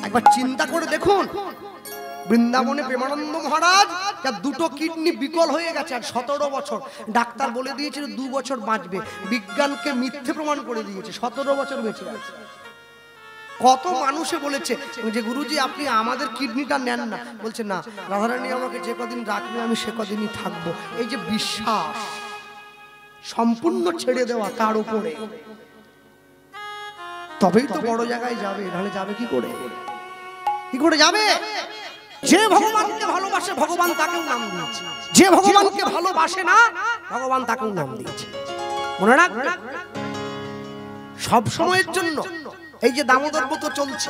একবার চিন্তা করে দেখুন, বৃন্দাবনে প্রেমানন্দ মহারাজ তার দুটো কিডনি বিকল হয়ে গেছে, আর 17 বছর ডাক্তার বলে দিয়েছিল 2 বছর বাঁচবে, বিজ্ঞানকে মিথ্যে প্রমাণ করে দিয়েছে, 17 বছর বেঁচে আছে। কত মানুষে বলেছে যে গুরুজি আপনি আমাদের কিডনিটা নেন না, বলছে না, রাধারানী আমাকে যে কদিন রাখবে আমি সে কদিনই থাকবো। এই যে বিশ্বাস, সম্পূর্ণ ছেড়ে দেওয়া তার উপরে, তবেই তো বড় জায়গায় যাবে, নাহলে যাবে কি করে? কি করে যাবে? যে ভগবানকে ভালোবাসে ভগবান তাকেও নাম দিয়েছে, যে ভগবানকে ভালোবাসে না ভগবান তাকেও নাম দিয়েছে। মনে রাখবে সব সময়ের জন্য। এই যে দামোদর ব্রত চলছে,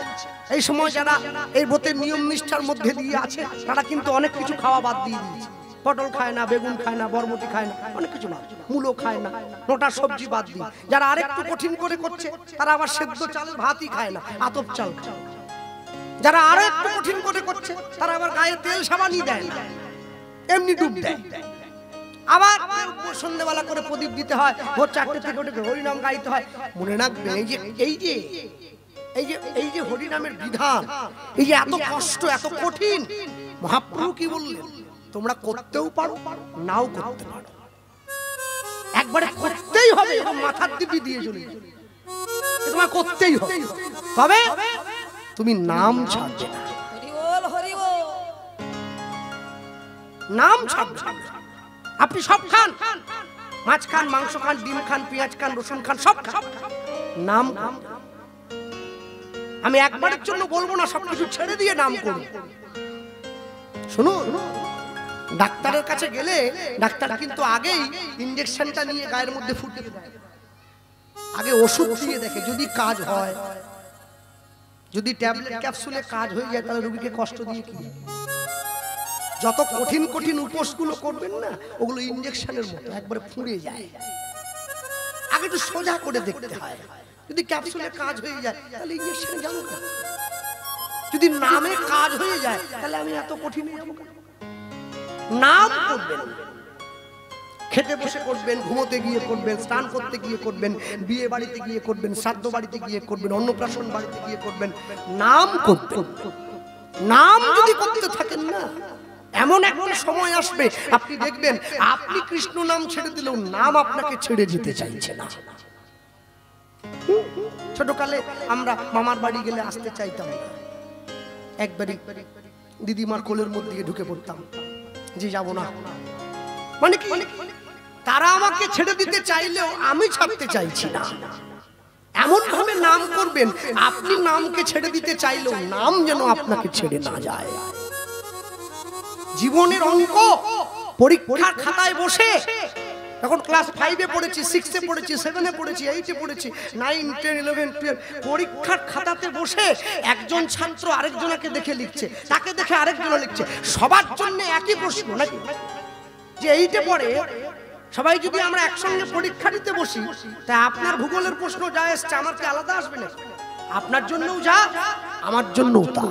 এই সময় যারা এই ব্রতের নিয়ম নিষ্ঠার মধ্যে দিয়ে আছে তারা কিন্তু অনেক কিছু খাওয়া বাদ দিয়ে দিয়েছে। পটল খায় না, বেগুন খায় না, বরবটি খায় না, অনেক কিছু না, মূলো খায় না, নোটা সবজি বাদ দিয়ে। যারা আরেকটু কঠিন করে করছে তারা আবার সেদ্ধ চাল ভাতই খায় না, আতপ চাল খায়। যারা আরো একটু কঠিন করে করছে তারা আবার গায়ে তেল সাবানই দেয় না, এমনি ডুব দেয়। আবার সন্ধ্যেবেলা করে প্রদীপ দিতে হয়, ভোর 4টে থেকে উঠে হরিনাম গাইতে হয়। মনে রাখবেন এই যে হরিনামের বিধান, এই যে এত কষ্ট, এত কঠিন, মহাপ্রভু কি বললেন? তোমরা করতেও পারো, নাও করতে পারো, একবারে করতেই হবে এবং মাথার দিব্যি দিয়ে চলে তোমার করতেই হবে, তবে তুমি নাম ছাড়বে না, নাম ছাড়বে না। আপনি সব খান, মাছ খান, মাংস খান, ডিম খান, পেঁয়াজ খান, রসুন খান, সব খান, নাম। আমি একবারের জন্য বলবো না সবকিছু ছেড়ে দিয়ে নাম করুন। শুনুন, ডাক্তারের কাছে গেলে ডাক্তার কিন্তু আগেই ইনজেকশনটা নিয়ে গায়ের মধ্যে ফুটে দেয়, আগে ওষুধ দিয়ে দেখে, যদি কাজ হয়, যদি ট্যাবলেট ক্যাপসুলে কাজ হয়ে যায় তাহলে রোগীকে কষ্ট দিয়ে কি? যত কঠিন কঠিন উপোসগুলো করবেন না, ওগুলো ইনজেকশনের মতো একবারে ফুঁড়ে যায়। আগে একটু সোজা করে দেখতে হয়, যদি ক্যাপসুলে কাজ হয়ে যায় তাহলে ইনজেকশনে যাবো না, যদি নামে কাজ হয়ে যায় তাহলে আমি এত কঠিন যাবো। নাম করবেন, খেতে বসে করবেন, ঘুমোতে গিয়ে করবেন, স্নান করতে গিয়ে করবেন, বিয়ে বাড়িতে গিয়ে করবেন, শ্রাদ্ধ বাড়িতে গিয়ে করবেন, অন্নপ্রাশন বাড়িতে গিয়ে করবেন, নাম করবেন। নাম যদি করতে থাকেন না, এমন একটা সময় আসবে আপনি দেখবেন আপনি কৃষ্ণ নাম ছেড়ে দিলেও নাম আপনাকে ছেড়ে যেতে চাইছে না। ছোটকালে আমরা মামার বাড়ি গেলে আসতে চাইতাম না, একবারই দিদিমার কোলের মধ্যে ঢুকে পড়তাম, যে যাব না। মানে কি, তারা আমাকে ছেড়ে দিতে চাইলেও আমি ছাড়তে চাইছি না। এমন ভাবে নাম করবেন, আপনি নামকে ছেড়ে দিতে চাইলেও নাম যেন আপনাকে ছেড়ে না যায়। জীবনের অঙ্ক পরীক্ষার খাতায় বসে, এখন ক্লাস 5-এ পড়েছি, 6-এ পড়েছি, 7-এ পড়েছি, 8-এ পড়েছি, 9, 10, 11, 12, পরীক্ষার খাতাতে বসে একজন ছাত্র আরেকজনকে দেখে লিখছে, তাকে দেখে আরেকজন লিখছে, সবার জন্য একই প্রশ্ন নাকি? যে 8-এ পড়ে সবাই যদি আমরা একসঙ্গে পরীক্ষা দিতে বসি, তাই আপনার ভূগোলের প্রশ্ন যা এসছে আমার কি আলাদা আসবে না? আপনার জন্যও যা, আমার জন্যও তা।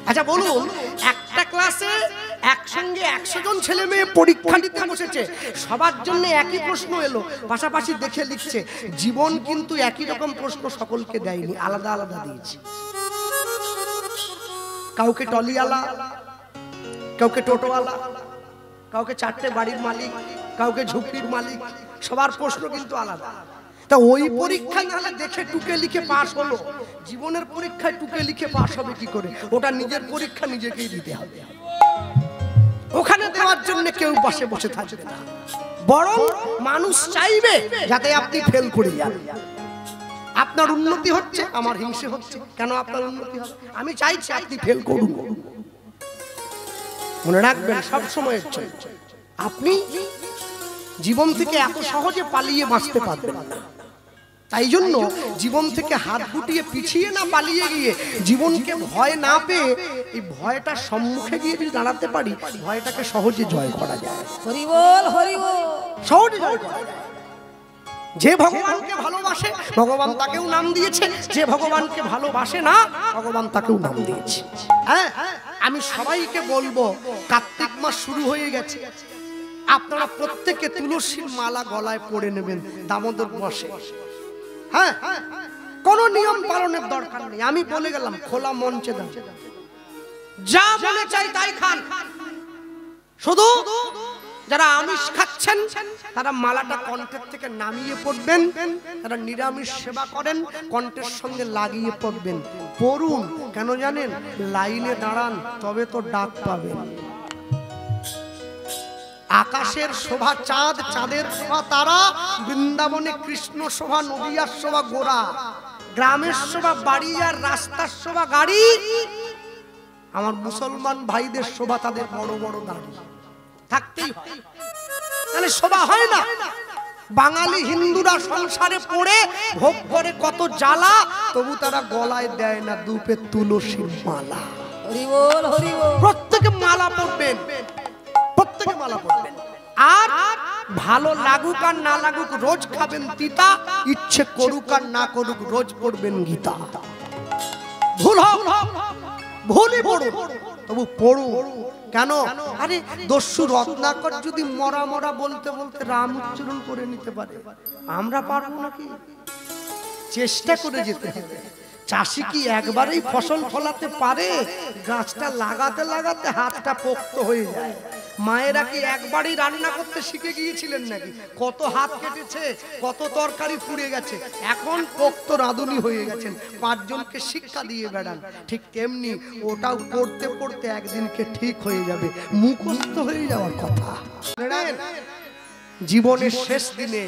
আচ্ছা বলুন, একটা ক্লাসে একসঙ্গে 100 জন ছেলে মেয়ে পরীক্ষা দিতে বসেছে, সবার জন্য একই প্রশ্ন এলো, পাশাপাশি দেখে লিখছে, জীবন কিন্তু একই রকম প্রশ্ন সকলকে দেয়নি, আলাদা আলাদা দিয়েছে। কাউকে টলিওয়ালা, কাউকে টোটোওয়ালা, কাউকে 4টে বাড়ির মালিক, কাউকে ঝুপড়ির মালিক, সবার প্রশ্ন কিন্তু আলাদা। তা ওই পরীক্ষায় নাহলে দেখে টুকে লিখে পাস হলো, জীবনের পরীক্ষায় টুকে লিখে পাস হবে কি করে? ওটা নিজের পরীক্ষা নিজেকেই দিতে হবে, ওখানে দেওয়ার জন্য কেউ পাশে বসে থাকবে না, বরং মানুষ চাইবে যাতে আপনি ফেল করে যান। আপনার উন্নতি হচ্ছে, আমার হিংসে হচ্ছে, কেন আপনার উন্নতি হবে? আমি চাইছি আপনি ফেল করুন। মনে রাখবেন সব সময়ের জন্য আপনি জীবন থেকে এত সহজে পালিয়ে বাঁচতে পারবেন না। তাই জন্য জীবন থেকে হাত গুটিয়ে পিছিয়ে না পালিয়ে গিয়ে, জীবনকে ভয় না পেয়ে এই ভয়টার সম্মুখে গিয়ে যদি দাঁড়াতে পারি, ভয়টাকে সহজে জয় করা যায়। হরি বল, হরি বল, সহজে জয় করা যায়। যে ভগবানকে ভালোবাসে ভগবান তাকেও নাম দিয়েছে, যে ভগবানকে ভালোবাসে না ভগবান তাকেও নাম দিয়েছে। হ্যাঁ, আমি সবাইকে বলবো, কার্তিক মাস শুরু হয়ে গেছে, আপনারা প্রত্যেকে তুলসীর মালা গলায় পরে নেবেন দামোদর মাসে। হ্যাঁ, কোনো নিয়ম পালনের দরকার নেই। আমি বলে গেলাম খোলা মঞ্চে দাও, যা মনে চাই তাই খান। শুধু যারা আমিষ খাচ্ছেন তারা মালাটা কণ্ঠের থেকে নামিয়ে পড়বেন, যারা নিরামিষ সেবা করেন কণ্ঠের সঙ্গে লাগিয়ে পড়বেন। পড়ুন, কেন জানেন? লাইনে দাঁড়ান, তবে তো ডাক পাবেন। আকাশের শোভা চাঁদ, চাঁদের শোভা তারা, বৃন্দাবনে কৃষ্ণ শোভা, নদিয়ার শোভা গোরা, গ্রামের শোভা বাড়ি আর রাস্তার শোভা গাড়ি। আমার মুসলমান ভাইদের শোভা তাদের বড় বড় দাড়ি থাকতেই হয়, তাহলে শোভা হয় না। বাঙালি হিন্দুরা সংসারে পড়ে ভোগ করে কত জ্বালা, তবু তারা গলায় দেয় না দুপে তুলসীর মালা। হরি বল, হরি বল। প্রত্যেকে মালা পড়বেন, প্রত্যেকে মালা পড়বেন। আর ভালো লাগুক আর না লাগুক রোজ খাবেন তিতা, ইচ্ছে করুক আর না করুক রোজ পড়বেন গীতা। ভুল হোক ভুলই পড়ুন, তবু পড়ুন। কেন? আরে দস্যু রত্নাকর যদি মরা মরা বলতে বলতে রাম উচ্চারণ করে নিতে পারে, আমরা পারবো নাকি? চেষ্টা করে যেতে হবে। চাষি কি একবারেই ফসল ফলাতে পারে? গাছটা লাগাতে লাগাতে হাতটা পোক্ত হয়ে যায়। মায়েরা কি একবারই রান্না করতে শিখে গিয়েছিলেন নাকি? কত হাত কেটেছে, কত তরকারি পুড়ে গেছে, এখন পোক্ত রাঁধুনি হয়ে গেছেন, 5 জনকে শিক্ষা দিয়ে বেড়ান। ঠিক তেমনি ওটাও পড়তে পড়তে একদিনকে ঠিক হয়ে যাবে, মুখস্থ হয়ে যাওয়ার কথা। জীবনের শেষ দিনে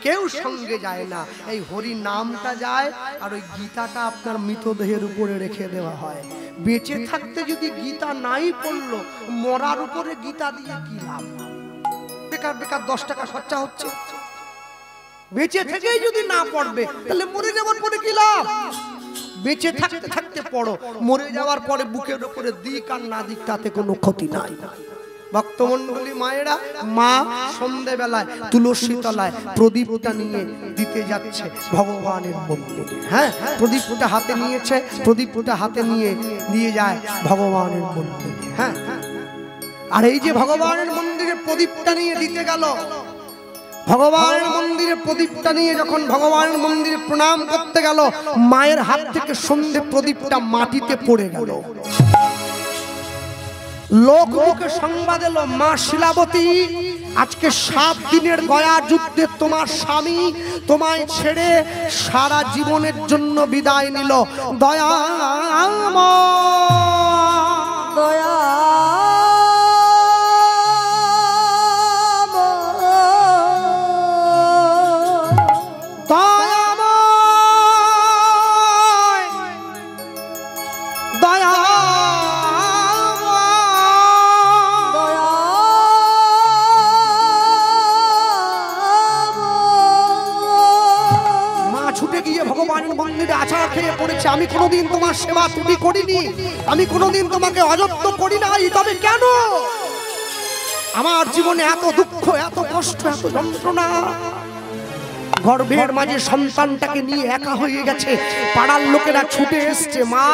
কেউ সঙ্গে যায় না, এই হরি নামটা যায়, আর ওই গীতাটা আপনার মৃতদেহের উপরে রেখে দেওয়া হয়। বেঁচে থাকতে যদি গীতা নাই পড়লো, মরার উপরে গীতা দিয়ে কি লাভ? বেকার বেকার 10 টাকা খরচা হচ্ছে। বেঁচে থেকেই যদি না পড়বে, তাহলে মরে যাওয়ার পরে কি লাভ? বেঁচে থাকতে থাকতে পড়ো, মরে যাওয়ার পরে বুকের উপরে দিক আর না দিক তাতে কোনো ক্ষতি নাই। ভক্তমন্ডলী মায়েরা, মা সন্ধ্যে বেলায় তুলসী তলায় প্রদীপটা নিয়ে দিতে যাচ্ছে ভগবানের মন্দিরে। হ্যাঁ, প্রদীপটা হাতে নিয়েছে, প্রদীপটা হাতে নিয়ে দিয়ে যায় ভগবানের মন্দিরে। হ্যাঁ, আর এই যে ভগবানের মন্দিরে প্রদীপটা নিয়ে দিতে গেল, ভগবানের মন্দিরে প্রদীপটা নিয়ে যখন ভগবানের মন্দিরে প্রণাম করতে গেল, মায়ের হাত থেকে সন্ধ্যে প্রদীপটা মাটিতে পড়ে গেল। লোক মুখে সংবাদ এলো, মা শিলাবতী, আজকে 7 দিনের গয়া যুদ্ধে তোমার স্বামী তোমায় ছেড়ে সারা জীবনের জন্য বিদায় নিল। দয়া আছাড় খেয়ে পড়েছে। আমি কোনোদিন তোমার সেবা ত্রুটি করিনি, আমি কোনোদিন তোমাকে অযত্ন করি নাই, তবে কেন আমার জীবনে এত দুঃখ, এত কষ্ট, এত যন্ত্রণা? গর্ভের মাঝে সন্তানটাকে নিয়ে একা হয়ে গেছে, পাড়ার লোকেরা ছুটে এসছে, মা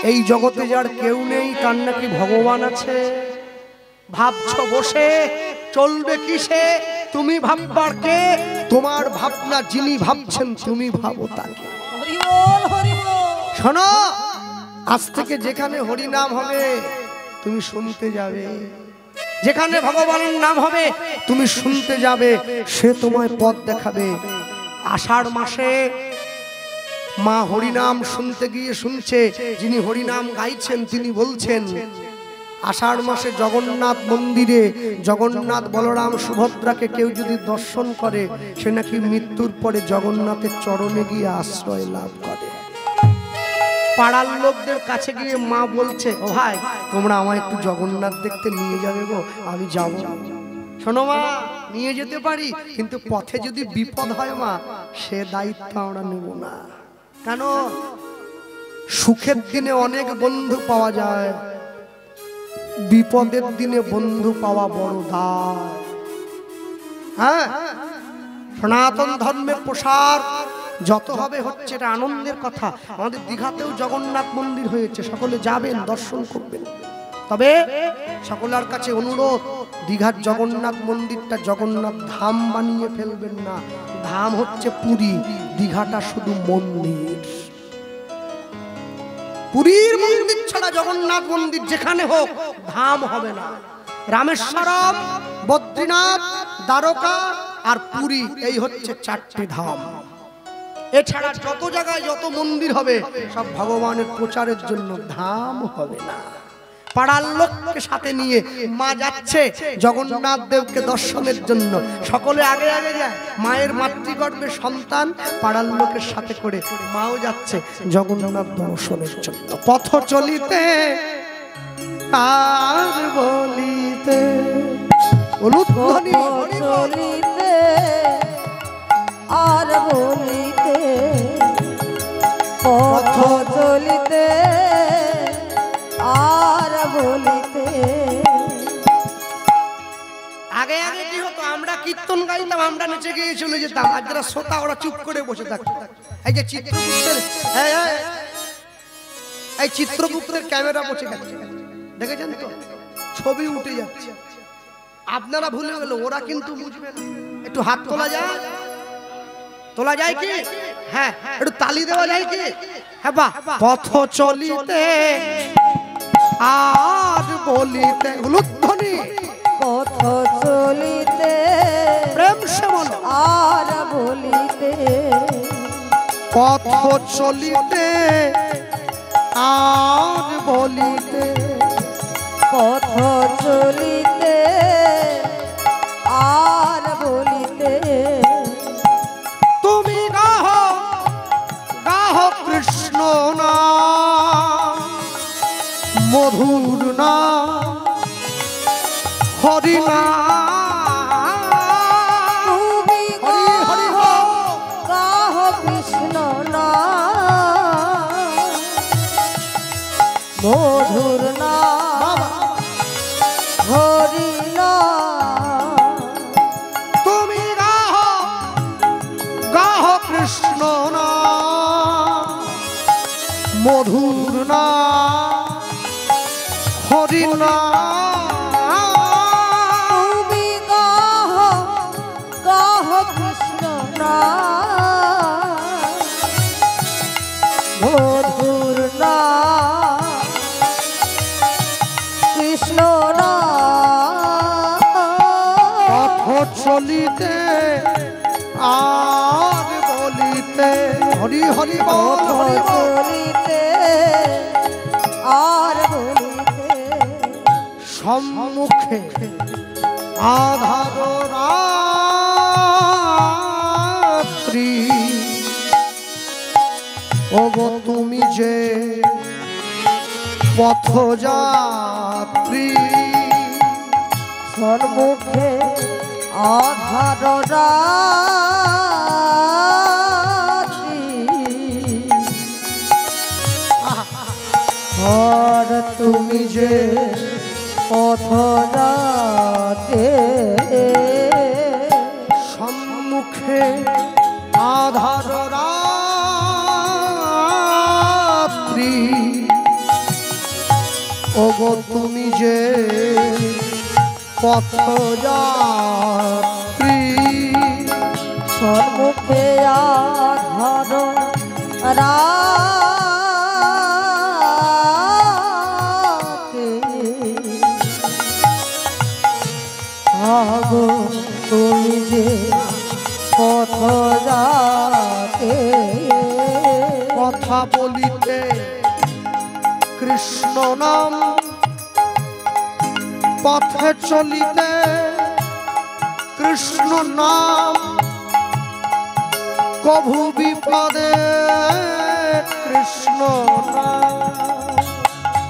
এই জগতে যার কেউ নেই তার নাকি ভগবান আছে। ভাবছো বসে চলবে কিসে? তুমি ভাববার কে? তোমার ভাবনা যিনি ভাবছেন তুমি ভাবো তাকে। শোনো, আজ থেকে যেখানে হরি নাম হবে তুমি শুনতে যাবে, যেখানে ভগবানের নাম হবে তুমি শুনতে যাবে, সে তোমায় পথ দেখাবে। আষাঢ় মাসে মা হরিনাম শুনতে গিয়ে শুনছে, যিনি হরিনাম গাইছেন তিনি বলছেন, আষাঢ় মাসে জগন্নাথ মন্দিরে জগন্নাথ বলরাম সুভদ্রাকে কেউ যদি দর্শন করে, সে নাকি মৃত্যুর পরে জগন্নাথের চরণে গিয়ে আশ্রয় লাভ করে। পাড়ার লোকদের কাছে গিয়ে মা বলছে, ও ভাই তোমরা আমায় একটু জগন্নাথ দেখতে নিয়ে যাবে গো, আমি যাব। শোনো মা, নিয়ে যেতে পারি, কিন্তু পথে যদি বিপদ হয় মা, সে দায়িত্ব আমরা নেব না। কেন? সুখের দিনে অনেক বন্ধু পাওয়া যায়, বিপদের দিনে বন্ধু পাওয়া বড় দায়। হ্যাঁ, সনাতন ধর্মের প্রসার যত হবে হচ্ছে, এটা আনন্দের কথা। আমাদের দীঘাতেও জগন্নাথ মন্দির হয়েছে, সকলে যাবেন, দর্শন করবেন। তবে সকলের কাছে অনুরোধ, দীঘার জগন্নাথ মন্দিরটা জগন্নাথ ধাম বানিয়ে ফেলবেন না। ধাম হচ্ছে পুরী, দীঘাটা শুধু মন্দির। পুরীর মন্দির ছাড়া জগন্নাথ মন্দির যেখানে হোক ধাম হবে না। রামেশ্বরম, বদ্রীনাথ, দ্বারকা আর পুরী, এই হচ্ছে 4টে ধাম। এছাড়া যত জায়গায় যত মন্দির হবে সব ভগবানের প্রচারের জন্য, ধাম হবে না। পাড়ার লোককে সাথে নিয়ে মা যাচ্ছে জগন্নাথ দেবকে দর্শনের জন্য। সকলে আগে আগে যায়, মায়ের মাতৃগর্ভে সন্তান পাড়ার লোকের সাথে করে মাও যাচ্ছে জগন্নাথ দর্শনের জন্য। পথ চলিতে আর বলিতে, চলিতে আর বলিতে, পথ চলিতে আর বলিতে। আগে আগে কি হতো, আমরা কীর্তন গাইতাম, আমরা নেচে গিয়ে চলে যেতাম, আর যারা শ্রোতা ওরা চুপ করে বসে থাকতো। এই যে চিত্রগুপ্তের, এই চিত্রগুপ্তের ক্যামেরা বসে গেছে, দেখেছেন তো, ছবি উঠে যাচ্ছে। আপনারা ভুলে গেল, ওরা কিন্তু বুঝবে না। একটু হাত তোলা যায়, তোলা যায় কি? হ্যাঁ, একটু তালি দেওয়া যায় কি? হ্যাঁ, বাহ। পথ চলিতে আর বলিতে, উলুধ্বনি। পথ চলিতে প্রেম সে বলো, আর বলিতে, পথ চলিতে আর বলিতে, পথ চলিতে আর বলিতে। তুমি গাহ গাহ কৃষ্ণ নাম, মধুর নাম, হরি নাম। তুমি হরি হরি গাহ কৃষ্ণ নাম, মধুর নাম, হরি নাম। তুমি গাহ গাহ কৃষ্ণ নাম, মধুর নাম, হরি নাম। তুমি গাহ গাহ কৃষ্ণ নাম, মধুর নাম, কৃষ্ণ নাম। পথ চলিতে আর বলিতে, হরি হরি বল, পথ হরি বল। চলিতে আর বলিতে, সম্মুখে আধার রাত্রি, ওগো তুমি যে পথযাত্রী। সম্মুখে আধার রাত্রি, আর তুমি যে পথ যাতে। সম্মুখে আধার রাত্রি, ওগো তুমি যে পথযাত্রী। সম্মুখে আধার রাতে, আগো তুমি যে পথ যাতে। কথা বলিতে কৃষ্ণ নাম, পথে চলিতে কৃষ্ণ নাম, কভু বিপদে কৃষ্ণ নাম।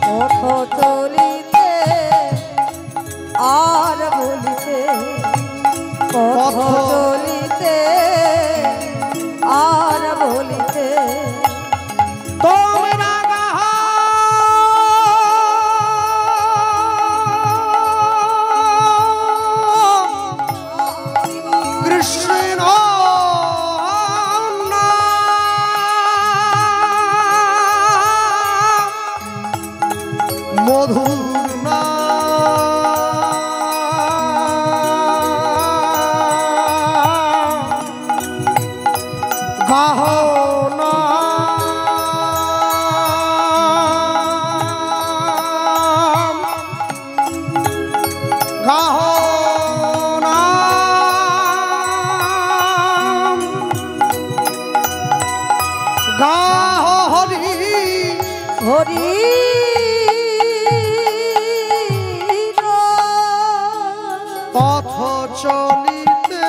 পথ চলিতে আর বলিতে, পথ চলিতে আর বলিতে। তোমরা গাহ কৃষ্ণ নাম, মধুর নাম, গাহ হরি পথ চলিতে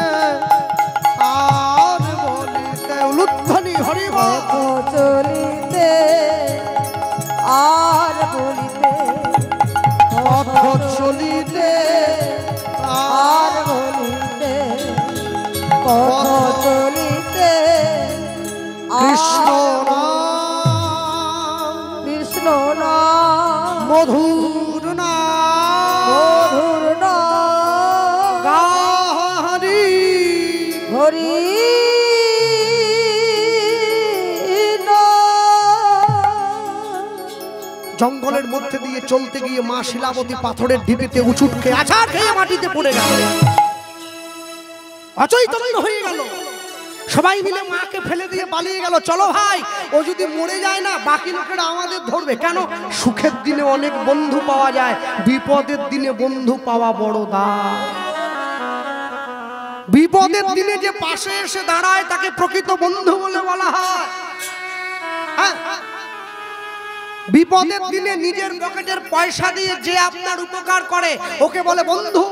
আর বলিতে উলুধ্বনি হরি বল। পথ চলিতে আর বলিতে পথ চলিতে আর বলিতে পথ চলিতে কৃষ্ণ কৃষ্ণ নাম মধুর মধুর নাম হরি হরি জঙ্গলের মধ্যে দিয়ে চলতে গিয়ে মা শিলাবতী পাথরের ঢিপিতে উঁচুট খেয়ে আছাড় খেয়ে মাটিতে পড়ে গেল, অচৈতন্য হয়ে গেল। সবাই মিলে মাকে ফেলে দিয়ে পালিয়ে গেল। চলো ভাই, ও যদি মরে যায় না বাকি লোকেরা আমাদের ধরবে। কেন? সুখের দিনে অনেক বন্ধু পাওয়া যায়, বিপদের দিনে বন্ধু পাওয়া বড় দায়। বিপদের দিনে যে পাশে এসে দাঁড়ায় তাকে প্রকৃত বন্ধু বলে বলা হয়। হ্যাঁ, বিপদের দিনে নিজের পকেটের পয়সা দিয়ে যে আপনার উপকার করে ওকে বলে বন্ধু।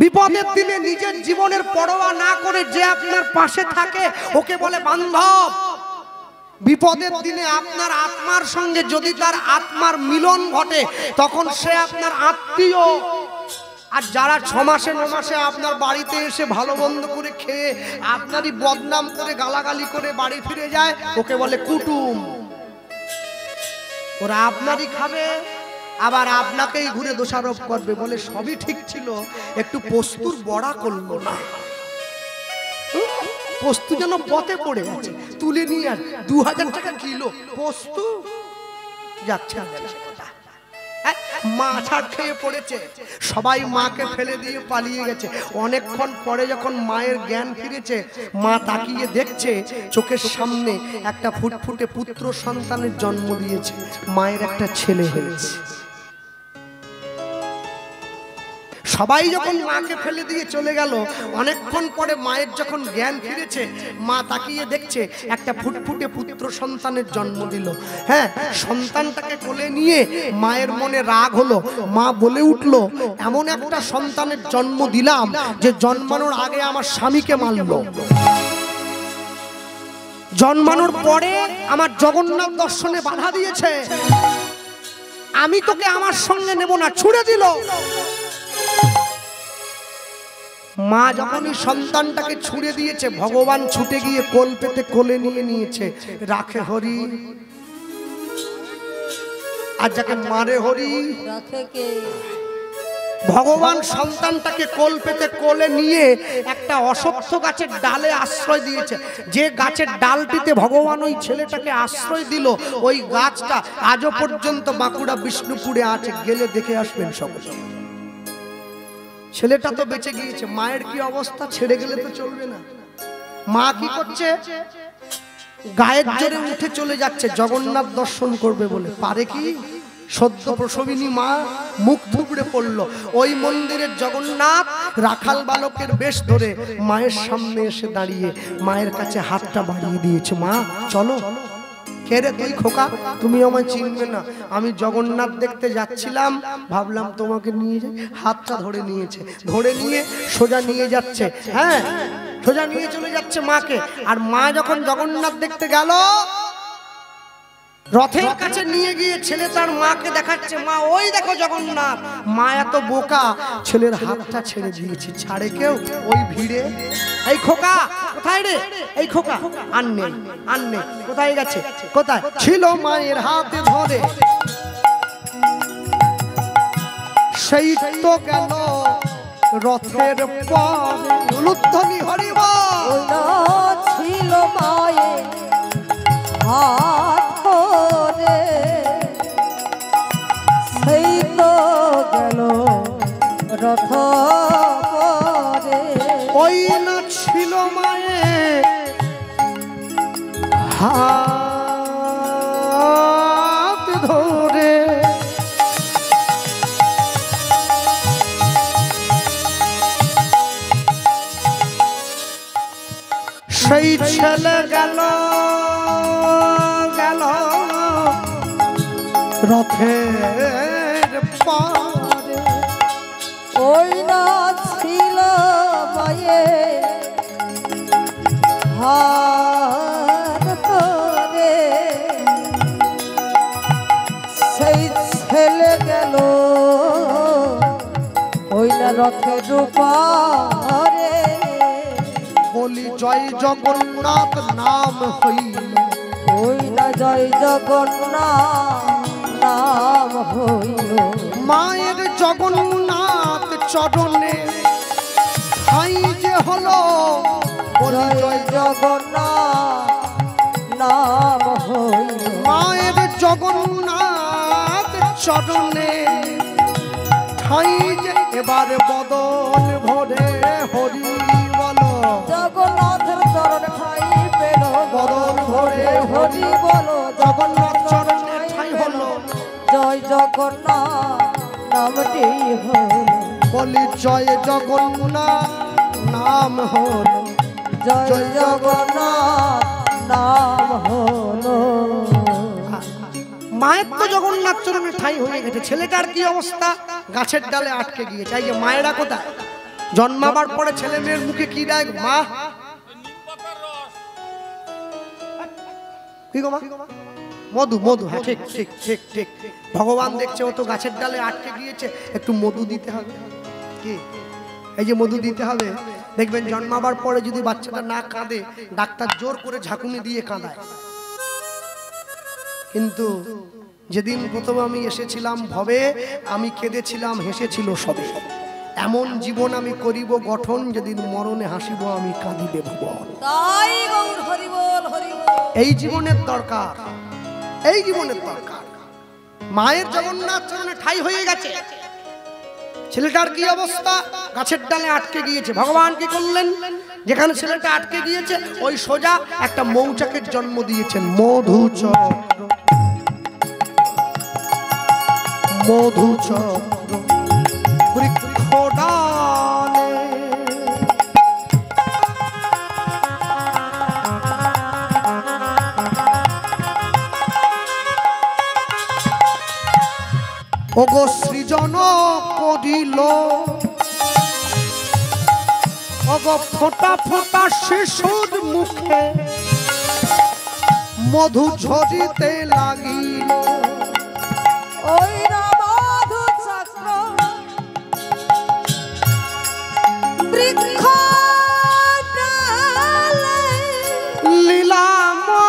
বিপদের দিনে নিজের জীবনের পরোয়া না করে যে আপনার পাশে থাকে ওকে বলে বান্ধব। বিপদের দিনে আপনার আত্মার সঙ্গে যদি তার আত্মার মিলন ঘটে তখন সে আপনার আত্মীয়। আর যারা 6 মাসে 9 মাসে আপনার বাড়িতে এসে ভালো মন্দ করে খেয়ে আপনারই বদনাম করে গালাগালি করে বাড়ি ফিরে যায় ওকে বলে কুটুম। ওরা আপনারই খাবে, আবার আপনাকেই ঘুরে দোষারোপ করবে, বলে সবই ঠিক ছিল, একটু পোস্তুর বড়া করলো না। পোস্তু যেন পথে পড়ে আছে, তুলে নিয়ে আর 2000 টাকা কিলো পোস্তু যাচ্ছে। মা ছাড় খেয়ে পড়েছে, সবাই মাকে ফেলে দিয়ে পালিয়ে গেছে। অনেকক্ষণ পরে যখন মায়ের জ্ঞান ফিরেছে, মা তাকিয়ে দেখছে চোখের সামনে একটা ফুটফুটে পুত্র সন্তানের জন্ম দিয়েছে, মায়ের একটা ছেলে হয়েছে। সবাই যখন মাকে ফেলে দিয়ে চলে গেল, অনেকক্ষণ পরে মায়ের যখন জ্ঞান ফিরেছে, মা তাকিয়ে দেখছে একটা ফুটফুটে পুত্র সন্তানের জন্ম দিল। হ্যাঁ, সন্তানটাকে কোলে নিয়ে মায়ের মনে রাগ হলো। মা বলে উঠলো, এমন একটা সন্তানের জন্ম দিলাম যে জন্মানোর আগে আমার স্বামীকে মারলো, জন্মানোর পরে আমার জগন্নাথ দর্শনে বাধা দিয়েছে, আমি তোকে আমার সঙ্গে নেব না, ছুড়ে দিল। মা যখনই সন্তানটাকে ছুড়ে দিয়েছে, ভগবান ছুটে গিয়ে কোল পেতে কোলে নিয়ে নিয়েছে। রাখে হরি, আর যাকে মারে হরি রাখে কে? ভগবান সন্তানটাকে কোল পেতে কোলে নিয়ে একটা অশ্বত্থ গাছের ডালে আশ্রয় দিয়েছে। যে গাছের ডালটিতে ভগবান ওই ছেলেটাকে আশ্রয় দিল, ওই গাছটা আজও পর্যন্ত বাঁকুড়া বিষ্ণুপুরে আছে, গেলে দেখে আসবেন সকলে। ছেলেটা তো বেঁচে গিয়েছে, মায়ের কি অবস্থা, ছেড়ে গেলে তো চলবে না। মা কি করছে, গায়ের জোরে উঠে চলে যাচ্ছে জগন্নাথ দর্শন করবে বলে। পারে কি? সদ্য প্রসবিনী মা মুখ থুবড়ে পড়ল। ওই মন্দিরের জগন্নাথ রাখাল বালকের বেশ ধরে মায়ের সামনে এসে দাঁড়িয়ে মায়ের কাছে হাতটা বাড়িয়ে দিয়েছে। মা চলো। কে রে তুই খোকা? তুমি আমায় চিনবে না, আমি জগন্নাথ দেখতে যাচ্ছিলাম, ভাবলাম তোমাকে নিয়ে যাই। হাতটা ধরে নিয়েছে, ধরে নিয়ে সোজা নিয়ে যাচ্ছে। হ্যাঁ, সোজা নিয়ে চলে যাচ্ছে মাকে। আর মা যখন জগন্নাথ দেখতে গেল, রথের কাছে নিয়ে গিয়ে ছেলে তার মাকে দেখাচ্ছে, মা ওই দেখো জগন্নাথ। মা এত বোকা, ছেলের হাতটা ছেড়ে দিয়েছে। ছাড়ে কেউ ওই ভিড়ে? এই খোকা কোথায় রে? এই খোকা আর নেই, আর নেই। কোথায় গেছে? কোথায় ছিল মায়ের হাতে ধরে, সেই তো গেল রথের পরে। উলুধ্বনি হরি বল। ছিল মায়ের হাত ধরে, সেই তো গেল রথ পরে। ওই না ছিল মায়ের হাত ধরে, সেই ছেলে গেল গেল রথের পারে ওই না ছিল মায়ে হাত ধরে সেই ছেলে গেল ওই না রথের পারে বলি জয় জগন্নাথ নাম হইল ওই না জয় জগন্নাথ নাম হইল মায়ের জগন্নাথ চরণে ঠাই যে হলো বলি জয় জগন্নাথ নাম হইল মায়ের জগন্নাথ চরণে ঠাই যে এবার বদন ভরে হরি বলো জগন্নাথের চরণ ঠাই পেল বদন ভরে হরি বলো জগন্নাথ চরণে ঠাই হলো জয় জগন্নাথ নামটি হল বলি জয় জগন্নাথ নাম হলো জয় জগন্নাথ নাম হলো মায়ের তো জগন্নাথ চরণে ঠাই হয়ে গেছে ছেলেটার কি অবস্থা গাছের ডালে আটকে গিয়েছে এই যে মায়েরা কোথায় জন্মাবার পরে ছেলে মেয়ের মুখে কি দেয় মা কি গো মা মধু মধু হ্যাঁ ঠিক ঠিক ঠিক ঠিক ভগবান দেখছে ও তো গাছের ডালে আটকে গিয়েছে একটু মধু দিতে হবে কি এই যে মধু দিতে হবে দেখবেন জন্মাবার পরে যদি বাচ্চাটা না কাঁদে ডাক্তার জোর করে ঝাঁকুনি দিয়ে কাঁদায় কিন্তু যেদিন প্রথম আমি এসেছিলাম ভবে আমি কেঁদেছিলাম হেসেছিল সবে এমন জীবন আমি করিব গঠন যেদিন মরণে হাসিব আমি কাঁদিবে ভুবন তাই গৌর হরি বল হরি বল এই জীবনের দরকার এই জীবনের দরকার মায়ের জগন্নাথ চরণে ঠাই হয়ে গেছে ছেলেটার কি অবস্থা গাছের ডালে আটকে গিয়েছে ভগবান কি করলেন যেখানে ছেলেটা আটকে গিয়েছে ওই সোজা একটা মৌচাকের জন্ম দিয়েছেন মধুচক্র মধুচক্র বৃক্ষডালে ওগো সৃজন করিল ওগো ফোঁটা ফোঁটা শিশুর মুখে মধু ঝরিতে লাগিল ওই না মধু চক্র বৃক্ষ ডালে লীলাময়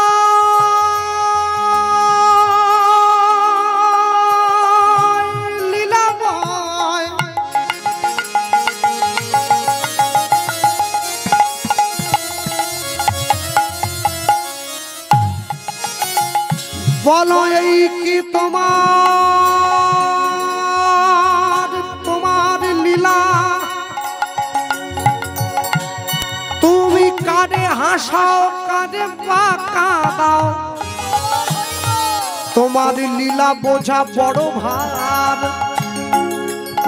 বলো এই কি তোমার লীলা তুমি কারে হাসাও কারে বাঁকা দাও তোমার লীলা বোঝা বড় ভার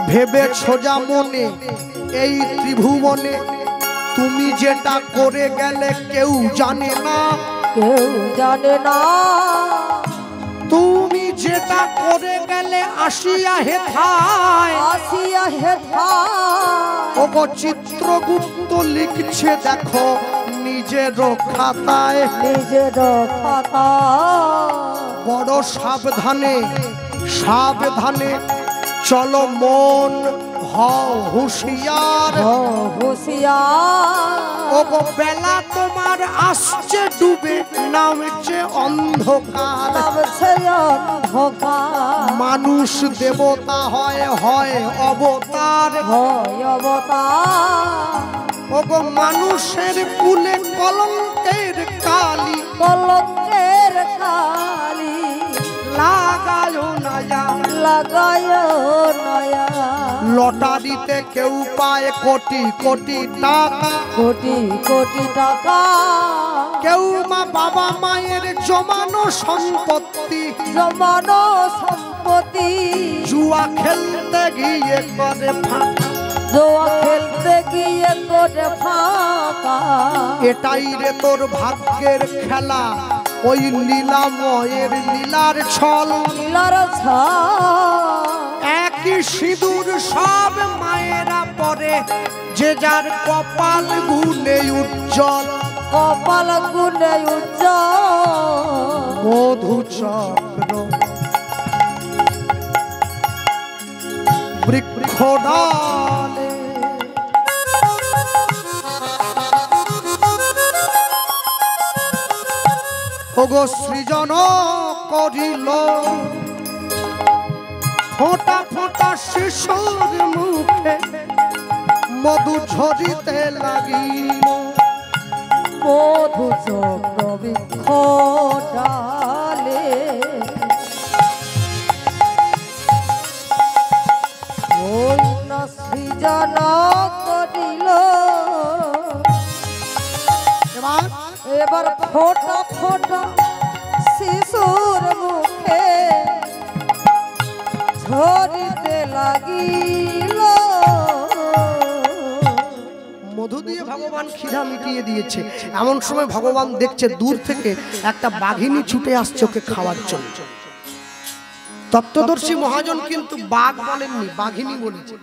ভেবে সোজা মনে এই ত্রিভুবনে তুমি যেটা করে গেলে কেউ জানে না কেউ জানে না তুমি যেটা করে গেলে আসিয়া হেথায় আসিয়া হেথায় ওগো চিত্রগুপ্ত লিখছে দেখো নিজের খাতায় নিজের খাতা বড় সাবধানে সাবধানে চলো মন হও হুঁশিয়ার হুঁশিয়ার ওগো বেলা তোমার আসছে ডুবে নামছে অন্ধকার নামছে অন্ধকার মানুষ দেবতা হয় হয় অবতার হয় অবতার ওগো মানুষের কুলে কলঙ্কের কালি কলঙ্কের কালি লাগায় নয়া লাগায় নয়া লটারিতে কেউ পায় কোটি কোটি টাকা কোটি কোটি টাকা কেউ মা বাবা মায়ের জমানো সম্পত্তি জমানো সম্পত্তি জুয়া খেলতে গিয়ে করে ফাঁকা জোয়া খেলতে গিয়ে করে ফাঁকা এটাই রে তোর ভাগ্যের খেলা ওই লীলাময়ের লীলার ছল লীলার ছাল একই সিঁদুর সব মায়েরা পরে যে যার কপাল গুনে উজ্জ্বল কপাল গুনে উজ্জ্বল মধুচক্র বৃক্ষ ডালে ওগো সৃজন করিল ফোঁটা ফোঁটা শিশুর মুখে মধু ঝরিতে লাগিল মধু চক্র বৃক্ষ ডালে ওই না সৃজন করিল এবার ফোঁটা ফোঁটা শিশুর মুখে ঝরিতে লাগিল মধু দিয়ে ভগবান খিদা মিটিয়ে দিয়েছে। এমন সময় ভগবান দেখছে দূর থেকে একটা বাঘিনী ছুটে আসছে ওকে খাওয়ার জন্য। তত্ত্বদর্শী মহাজন কিন্তু বাঘ বলেননি, বাঘিনী বলেছে।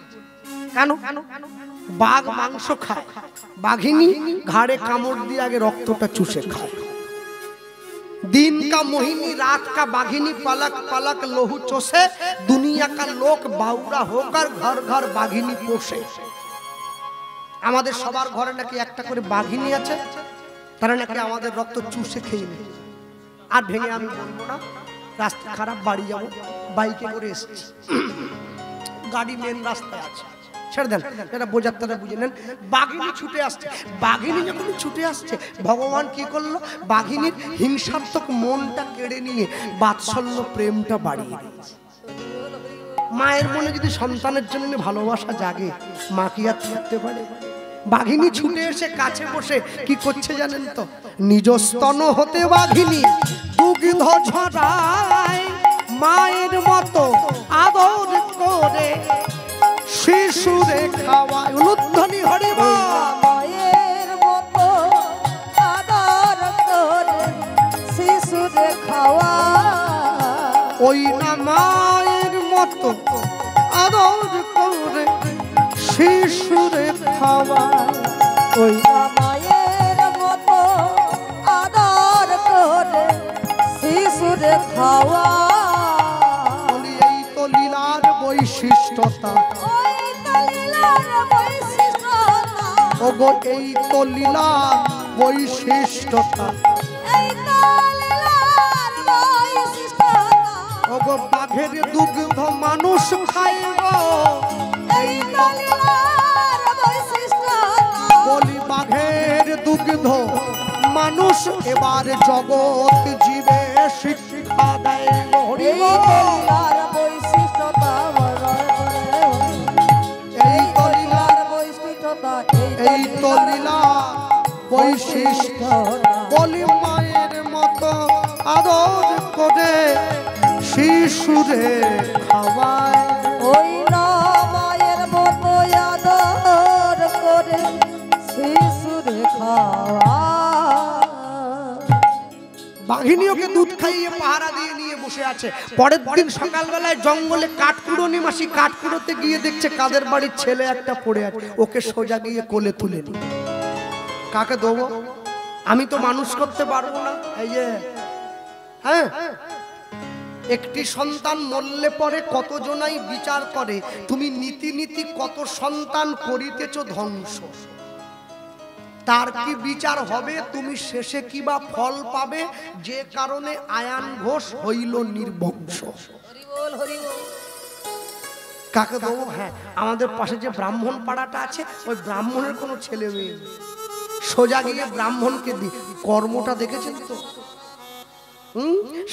কেন? বাঘ মাংস খায়, বাঘিনী ঘাড়ে কামড় দিয়ে আগে রক্তটা চুষে খায়। दिन का मोहिनी रात का बाघिनी पलक पलक लोहू चोसे दुनिया का लोक बाउरा होकर घर घर बाघिनी पोषे। আমাদের সবার ঘরে নাকি একটা করে বাঘিনী আছে, তারা নাকি আমাদের রক্ত চুষে খেয়ে নেয়। আর ভেঙে আমি বলবো না, রাস্তা খারাপ, বাড়ি যাবো, বাইকে করে এসেছি, গাড়ি মেন রাস্তায় আছে, ছেড়ে দেন, এটা বোঝার তারা বুঝে নেন। বাঘিনী ছুটে আসছে, বাঘিনী যখন ছুটে আসছে ভগবান কি করলো, বাঘিনীর হিংসাত্মক মনটা কেড়ে নিয়ে বাৎসল্য প্রেমটা বাড়িয়ে দিয়েছে। মায়ের মনে যদি সন্তানের জন্য ভালোবাসা জাগে, মা কি আর থাকতে পারে? বাঘিনী ছুটে এসে কাছে বসে কি করছে জানেন তো? নিজ স্তন হতে বাঘিনী দুগ্ধ ঝরায়, মায়ের মতো আদর করে শিশুরে খাওয়ায়। উলুধ্বনি হরিবল। মায়ের মতো আদর করে শিশুরে খাওয়ায়। ওই না মায়ের মতো আদর করে শিশুরে খাওয়ায়। ওই না মায়ের মতো আদর করে শিশুরে খাওয়ায়। বলি এই তো লীলার বৈশিষ্ট্যতা, ওই তো লীলার বৈশিষ্ট্যতা, ওগো এই তো লীলার বৈশিষ্ট্যতা, এই তো লীলার বৈশিষ্ট্যতা, ওগো বাঘের দুগ্ধ মানুষ খাইব। এই তো লীলার বৈশিষ্ট্যতা, বলি বাঘের দুগ্ধ মানুষ এবার জগৎ জীবে শিক্ষা দেয়। এই তো লীলার বৈশিষ্ট্যতা, এই তো লীলার বৈশিষ্ট্যতা, এই তো লীলা বৈশিষ্ট্য। বলি মায়ের মতো আদর করে শিশুরে খাওয়ায়। ওই না মায়ের মতো আদর করে শিশুরে খাওয়ায়। বাঘিনী ওকে দুধ খাইয়ে পাহারা দিয়ে নিয়ে বসে আছে। পরের দিন সকালবেলায় জঙ্গলে কাঠকুড়ো নিমাসি কাঠকুড়োতে গিয়ে দেখছে কাদের বাড়ির ছেলে একটা পড়ে আছে, ওকে সোজা গিয়ে কোলে তুলে নি। কাকে দেবো? আমি তো মানুষ করতে পারবো না। এই যে হ্যাঁ, একটি সন্তান মরলে পরে কতজনাই বিচার করে, তুমি নীতি নীতি কত সন্তান করিতেছ ধ্বংস, তার কি বিচার হবে, তুমি শেষে কি বা ফল পাবে, যে কারণে আয়ান ঘোষ হইল নির্বংশ। কাকে দেবো? হ্যাঁ, আমাদের পাশে যে ব্রাহ্মণ পাড়াটা আছে, ওই ব্রাহ্মণের কোনো ছেলে মেয়ে নেই, সোজা গিয়ে ব্রাহ্মণকে দি। কর্মটা দেখেছেন তো?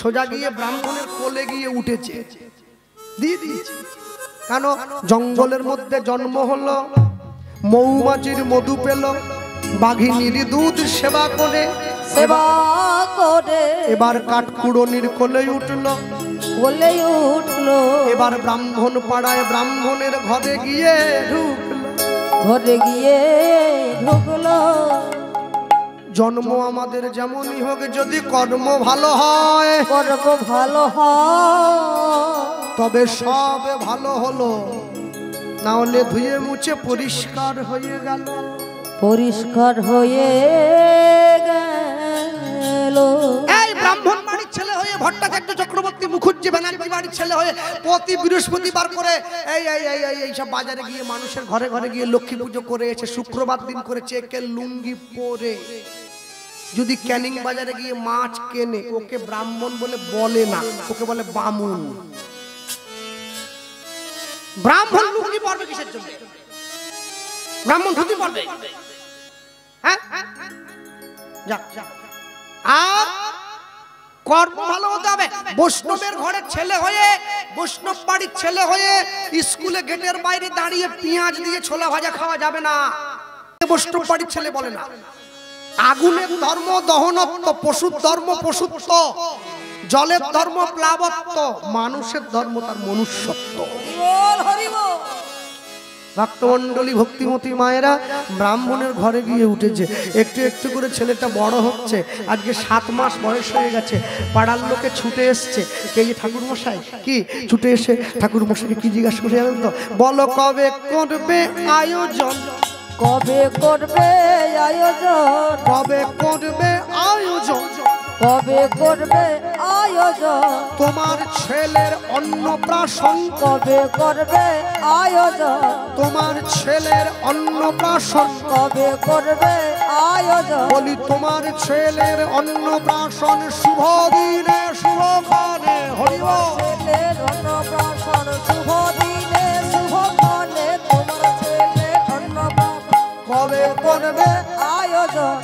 সোজা গিয়ে ব্রাহ্মণের কোলে গিয়ে উঠেছে, দিয়ে দিয়েছে। কেন? জঙ্গলের মধ্যে জন্ম হলো, মৌমাছির মধু পেল, বাঘিনীর দুধ সেবা করে সেবা করে এবার কাঠকুড়নির কোলে উঠলো, বলে উঠলো। এবার ব্রাহ্মণ পাড়ায় ব্রাহ্মণের ঘরে গিয়ে ঢুকলো, ঘরে গিয়ে ঢুকলো। জন্ম আমাদের যেমনই হোক, যদি কর্ম ভালো হয়, কর্ম ভালো হয়, তবে সব ভালো হলো, না হলে ধুয়ে মুছে পরিষ্কার হয়ে গেল। পরিষ্কার হয়ে গেল। এই ব্রাহ্মণ বাড়ির ছেলে হয়ে ভট্টাচার্য চক্রবর্তী মুখুজ্জি ব্যানার্জি বাড়ির ছেলে হয়ে প্রতি বৃহস্পতিবার করে এই সব বাজারে গিয়ে মানুষের ঘরে ঘরে গিয়ে লক্ষ্মী পুজো করে এসে শুক্রবার দিন করে চেকের লুঙ্গি পরে যদি ক্যানিং বাজারে গিয়ে মাছ কেনে, ওকে ব্রাহ্মণ বলে না, ওকে বলে বামুন। ব্রাহ্মণ লুঙ্গি পরবে কিসের জন্য? ব্রাহ্মণ ধুতি পরবে? হ্যাঁ, আর কর্ম ভালো হতে হবে। বৈষ্ণবের ঘরের ছেলে হয়ে, বৈষ্ণব বাড়ির ছেলে হয়ে স্কুলে গেটের বাইরে দাঁড়িয়ে পেঁয়াজ দিয়ে ছোলা ভাজা খাওয়া যাবে না, বৈষ্ণব বাড়ির ছেলে বলে না। আগুনের ধর্ম দহনত্ব, পশুর ধর্ম পশুত্ব, জলের ধর্ম প্লাবত্ব, মানুষের ধর্ম তার মনুষ্যত্ব। ভক্তমণ্ডলী, ভক্তিমতী মায়েরা ব্রাহ্মণের ঘরে গিয়ে উঠেছে, একটু একটু করে ছেলেটা বড় হচ্ছে। আজকে 7 মাস বয়স হয়ে গেছে। পাড়ার লোকে ছুটে এসছে, কে যে ঠাকুর মশাই, কি ছুটে এসে ঠাকুর মশাইকে কি জিজ্ঞাসা করে জানেন তো? বলো কবে করবে আয়োজন, কবে করবে আয়োজন, কবে করবে আয়োজন, কবে করবে আয়োজন, তোমার ছেলের অন্নপ্রাশন, কবে করবে আয়োজন, তোমার ছেলের অন্নপ্রাশন, কবে করবে আয়োজন, বলি তোমার ছেলের অন্নপ্রাশন শুভ দিনে শুভক্ষণে। হরি বল। ছেলের অন্নপ্রাশন শুভ দিনে শুভক্ষণে, তোমার ছেলের অন্নপ্রাশন কবে করবে আয়োজন,